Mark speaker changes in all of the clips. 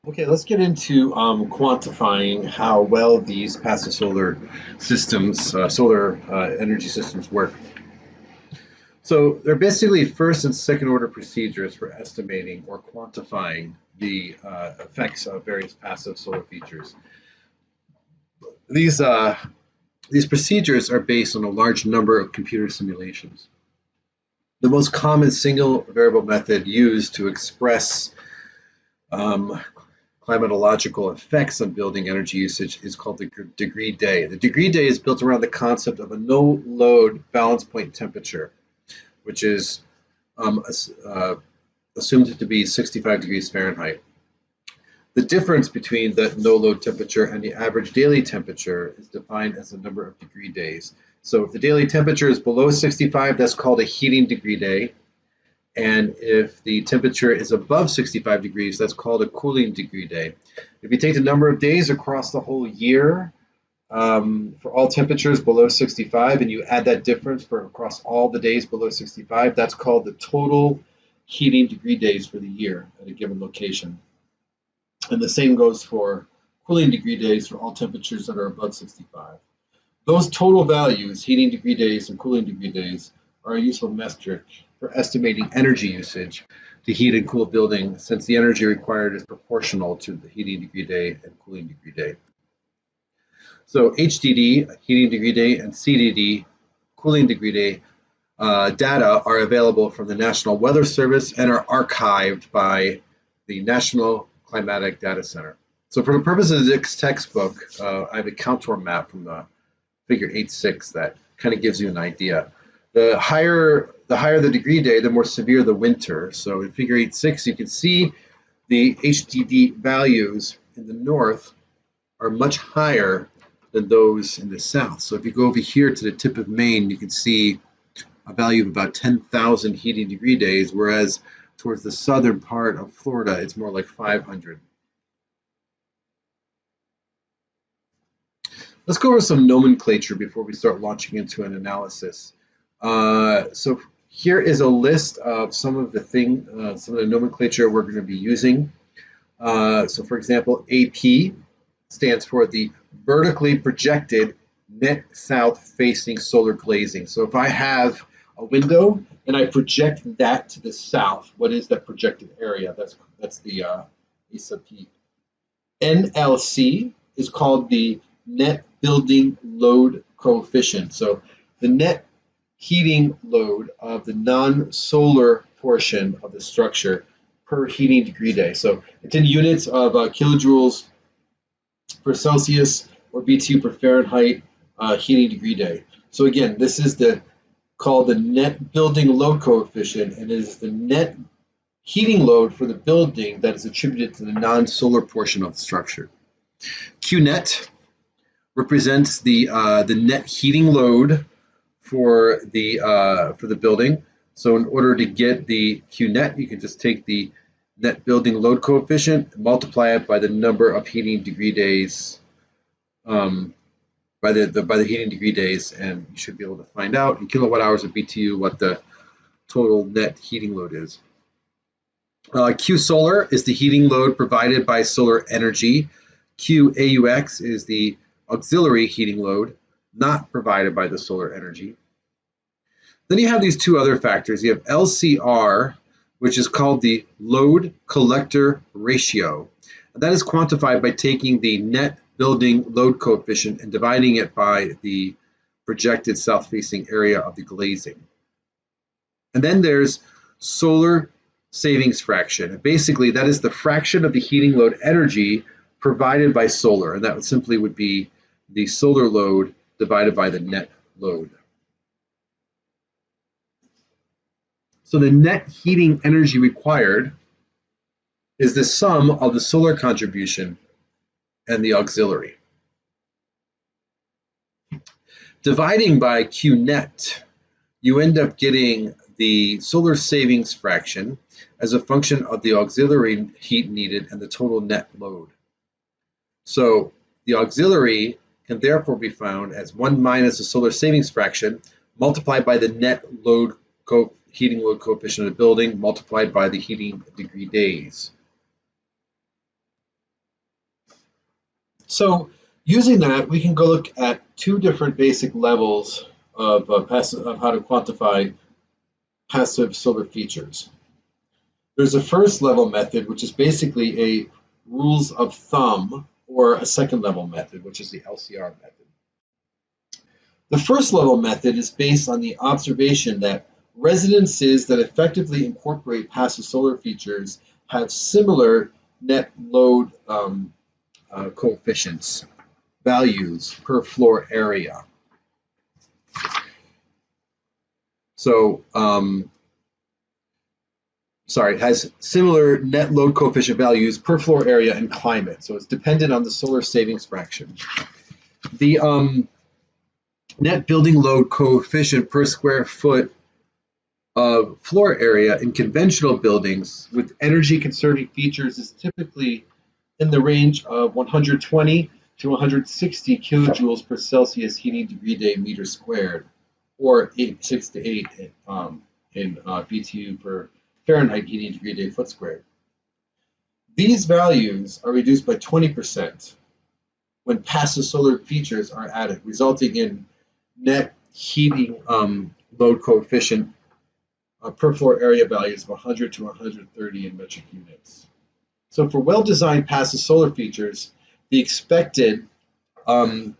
Speaker 1: Okay, let's get into quantifying how well these passive solar systems, solar energy systems work. So they're basically first and second order procedures for estimating or quantifying the effects of various passive solar features. These, uh, these procedures are based on a large number of computer simulations. The most common single variable method used to express um, climatological effects on building energy usage is called the degree day. The degree day is built around the concept of a no load balance point temperature, which is assumed to be 65 degrees Fahrenheit. The difference between the no load temperature and the average daily temperature is defined as the number of degree days. So if the daily temperature is below 65, that's called a heating degree day. And if the temperature is above 65 degrees, that's called a cooling degree day. If you take the number of days across the whole year for all temperatures below 65, and you add that difference for across all the days below 65, that's called the total heating degree days for the year at a given location. And the same goes for cooling degree days for all temperatures that are above 65. Those total values, heating degree days and cooling degree days, are a useful metric for estimating energy usage to heat and cool buildings, since the energy required is proportional to the heating degree day and cooling degree day. So HDD, heating degree day, and CDD, cooling degree day, data are available from the National Weather Service and are archived by the National Climatic Data Center. So for the purposes of this textbook, I have a contour map from the figure 8.6 that kind of gives you an idea. The higher the degree day, the more severe the winter. So in figure 8.6, you can see the HDD values in the north are much higher than those in the south. So if you go over here to the tip of Maine, you can see a value of about 10,000 heating degree days, whereas towards the southern part of Florida, it's more like 500. Let's go over some nomenclature before we start launching into an analysis. So here is a list of some of the nomenclature we're going to be using. So for example, AP stands for the vertically projected net south facing solar glazing. So if I have a window and I project that to the south, what is that projected area? That's the A sub P. NLC is called the net building load coefficient. So the net heating load of the non-solar portion of the structure per heating degree day. So it's in units of kilojoules per Celsius or BTU per Fahrenheit heating degree day. So again, this is called the net building load coefficient, and it is the net heating load for the building that is attributed to the non-solar portion of the structure. QNet represents the net heating load for the building. So in order to get the QNet, you can just take the net building load coefficient and multiply it by the number of heating degree days, by the heating degree days, and you should be able to find out in kilowatt hours of BTU what the total net heating load is. Q solar is the heating load provided by solar energy. Q AUX is the auxiliary heating load not provided by the solar energy. Then you have these two other factors. You have LCR, which is called the load collector ratio. And that is quantified by taking the net building load coefficient and dividing it by the projected south-facing area of the glazing. And then there's solar savings fraction. And basically, that is the fraction of the heating load energy provided by solar, and that simply would be the solar load divided by the net load. So the net heating energy required is the sum of the solar contribution and the auxiliary. Dividing by Q net, you end up getting the solar savings fraction as a function of the auxiliary heat needed and the total net load. So the auxiliary can therefore be found as 1 minus the solar savings fraction multiplied by the net load heating load coefficient of the building multiplied by the heating degree days. So using that, we can go look at two different basic levels of, of how to quantify passive solar features. There's a first level method, which is basically a rules of thumb, or a second level method, which is the LCR method. The first level method is based on the observation that residences that effectively incorporate passive solar features have similar net load coefficients, values per floor area. So, it has similar net load coefficient values per floor area and climate. So it's dependent on the solar savings fraction. The net building load coefficient per square foot of floor area in conventional buildings with energy conserving features is typically in the range of 120 to 160 kilojoules per Celsius heating degree day meter squared, or 6 to 8 in BTU per Fahrenheit heating degree day foot squared. These values are reduced by 20% when passive solar features are added, resulting in net heating load coefficient per floor area values of 100 to 130 in metric units. So for well-designed passive solar features, the expected load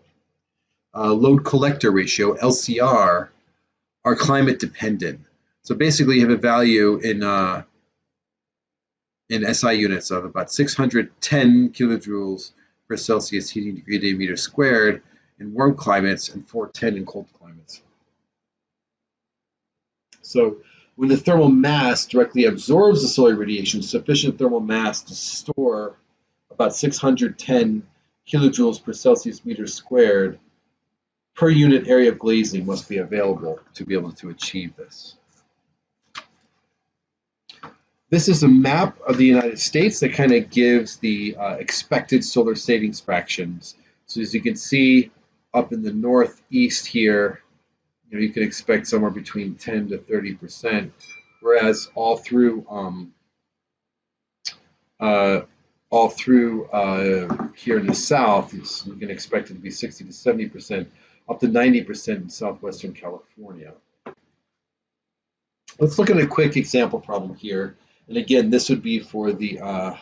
Speaker 1: collector ratio, LCR, are climate dependent. So basically you have a value in SI units of about 610 kilojoules per Celsius heating degree day meter squared in warm climates and 410 in cold climates. So when the thermal mass directly absorbs the solar radiation, sufficient thermal mass to store about 610 kilojoules per Celsius meter squared per unit area of glazing must be available to be able to achieve this. This is a map of the United States that kind of gives the expected solar savings fractions. So as you can see up in the northeast here, you can expect somewhere between 10 to 30%, whereas all through here in the south, you can expect it to be 60 to 70%, up to 90% in southwestern California. Let's look at a quick example problem here. And again, this would be for the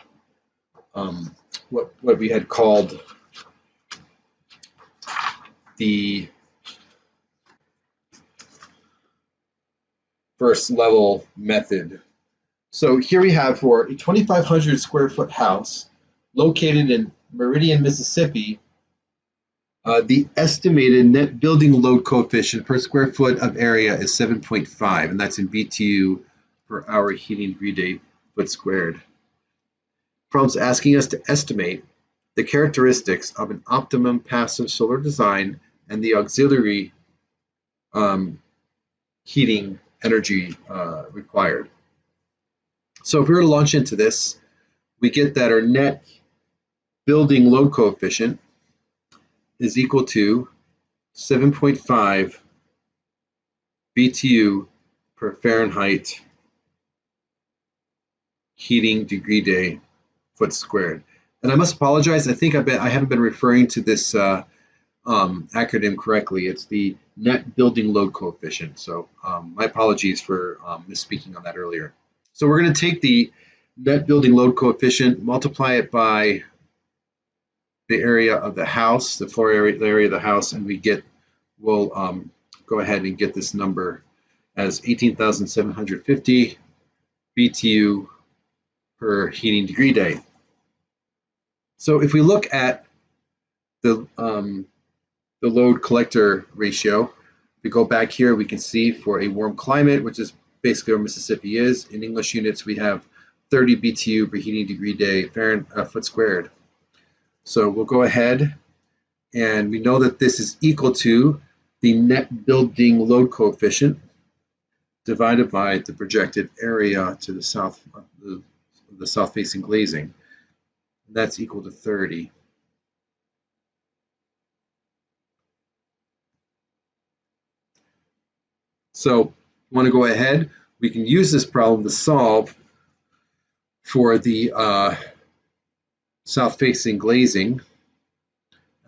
Speaker 1: what we had called the first level method. So here we have for a 2,500 square foot house located in Meridian, Mississippi, the estimated net building load coefficient per square foot of area is 7.5, and that's in BTU per hour heating degree day foot squared. Problem's asking us to estimate the characteristics of an optimum passive solar design and the auxiliary heating energy required. So if we were to launch into this, we get that our net building load coefficient is equal to 7.5 BTU per Fahrenheit heating degree day foot squared. And I must apologize, I think I haven't been referring to this acronym correctly. It's the net building load coefficient. So my apologies for misspeaking on that earlier. So we're going to take the net building load coefficient, multiply it by the area of the house, the floor area, the area of the house, and we'll go ahead and get this number as 18,750 BTU per heating degree day. So if we look at the load collector ratio, if we go back here, we can see for a warm climate, which is basically where Mississippi is, in English units, we have 30 BTU per heating degree day foot squared. So we'll go ahead, and we know that this is equal to the net building load coefficient divided by the projected area to the south, the south-facing glazing. That's equal to 30. So we want to go ahead. We can use this problem to solve for the south-facing glazing.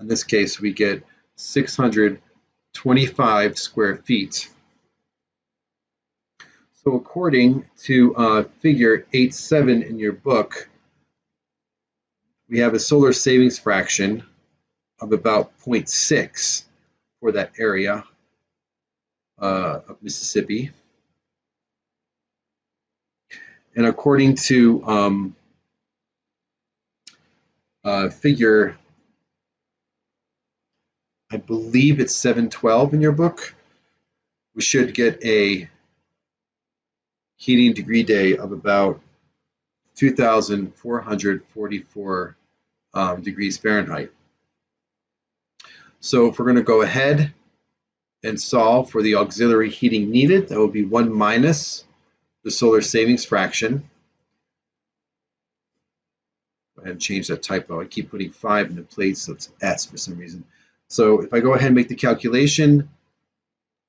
Speaker 1: In this case, we get 625 square feet. So according to figure 8.7 in your book, we have a solar savings fraction of about 0.6 for that area of Mississippi. And according to figure, I believe it's 712 in your book, we should get a heating degree day of about 2,444 degrees Fahrenheit. So if we're going to go ahead and solve for the auxiliary heating needed, that would be 1 minus the solar savings fraction. Go ahead and change that typo. I keep putting 5 in the place, so it's S for some reason. So if I go ahead and make the calculation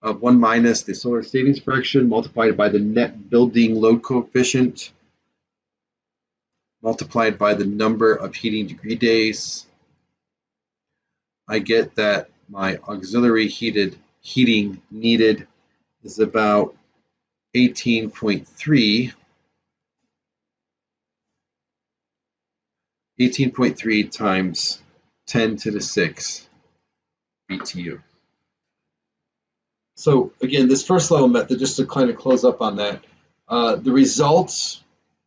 Speaker 1: of 1 minus the solar savings fraction multiplied by the net building load coefficient multiplied by the number of heating degree days, I get that my auxiliary heating needed is about 18.3 times 10 to the 6 BTU. So again, this first level method, just to kind of close up on that, the results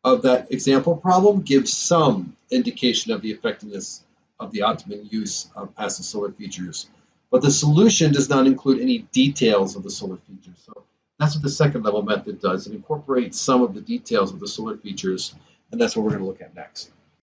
Speaker 1: of that example problem gives some indication of the effectiveness of the optimum use of passive solar features, but the solution does not include any details of the solar features. So that's what the second level method does. It incorporates some of the details of the solar features, and that's what we're going to look at next.